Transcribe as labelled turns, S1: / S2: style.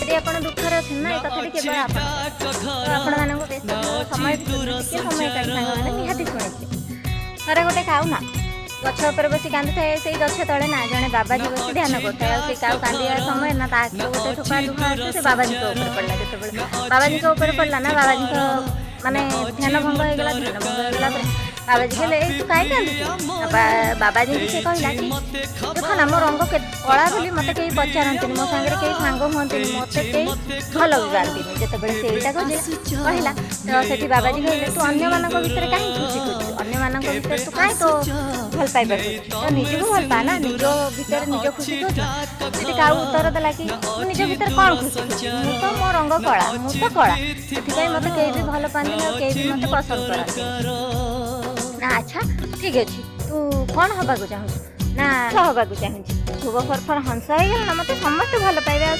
S1: ଯଦି ଆପଣ ଦୁଃଖରେ ଅଛନ୍ତି ନା, ଏ କଥାଟି କେବଳ ଆପଣମାନଙ୍କୁ ସମୟ ଟିକେ ସମୟ କାଢ଼ି ସାଙ୍ଗମାନେ ନିହାତି ଶୁଣିଥିଲେ। ଥରେ ଗୋଟେ କାଉ ନା ଗଛ ଉପରେ ବସି କାନ୍ଦୁଥାଏ। ସେଇ ଗଛ ତଳେ ନା ଜଣେ ବାବାଜୀ ବସି ଧ୍ୟାନ କରୁଥାଏ। ଆଉ ସେଇ କାଉ କାନ୍ଦିବା ସମୟରେ ନା ତା ଆଖିରୁ ଗୋଟେ ଠୋପା ଲୁହ ଆସି ସେ ବାବାଜୀଙ୍କ ଉପରେ ପଡ଼ିଲା। ଯେତେବେଳେ ବାବାଜୀଙ୍କ ଉପରେ ପଡ଼ିଲା ନା, ବାବାଜୀଙ୍କ ମାନେ ଧ୍ୟାନ ଭଙ୍ଗ ହେଇଗଲା। ଧ୍ୟାନ ଭଙ୍ଗ ହେଇଗଲା ପରେ ବାବାଜୀ କହିଲେ, ଏଇ ତୁ କାହିଁ କାନ୍ଦୁଛୁ? ବାବାଜୀଙ୍କୁ ସେ କହିଲା କି ଦେଖ ନା, ମୋ ରଙ୍ଗ କଳା ବୋଲି ମୋତେ କେହି ପଚାରନ୍ତିନି, ମୋ ସାଙ୍ଗରେ କେହି ସାଙ୍ଗ ହୁଅନ୍ତିନି, ମୋତେ କେହି ଭଲ ବି ପାଆନ୍ତିନି। ଯେତେବେଳେ ସେ ଏଇଟାକୁ କହିଲା ତ ସେଠି ବାବାଜୀ କହିଲେ, ତୁ ଅନ୍ୟମାନଙ୍କ ଭିତରେ କାହିଁ ଖୁସି ଖୋଜୁଛୁ? ଅନ୍ୟମାନଙ୍କ ଭିତରେ ତୁ କାହିଁ ତ ଭଲ ପାଇବା ଖୋଜୁଛୁ? ତ ନିଜକୁ ଭଲ ପା ନା, ନିଜ ଭିତରେ ନିଜ ଖୁସି ଖୋଜୁ। ସେଠି କାଉ ଉତ୍ତର ଦେଲା କି ମୁଁ ନିଜ ଭିତରେ କ'ଣ ଖୁସି ଖୋଜୁଛି? ମୁଁ ତ ମୋ ରଙ୍ଗ କଳା, ମୁଁ ତ କଳା, ସେଥିପାଇଁ ମୋତେ କେହି ବି ଭଲ ପାଆନ୍ତିନି ଆଉ କେହି ବି ମୋତେ ପସନ୍ଦ କରନ୍ତିନି। ନା ଆଚ୍ଛା ଠିକ୍ ଅଛି, ତୁ କ'ଣ ହେବାକୁ ଚାହୁଁଛୁ? ନା ହବାକୁ ଚାହୁଁଛି। ଧ୍ରୁବ ଫରଫର ହଂସ ହେଇଗଲା ନା, ମୋତେ ସମସ୍ତେ ଭଲ ପାଇବେ ଆଉ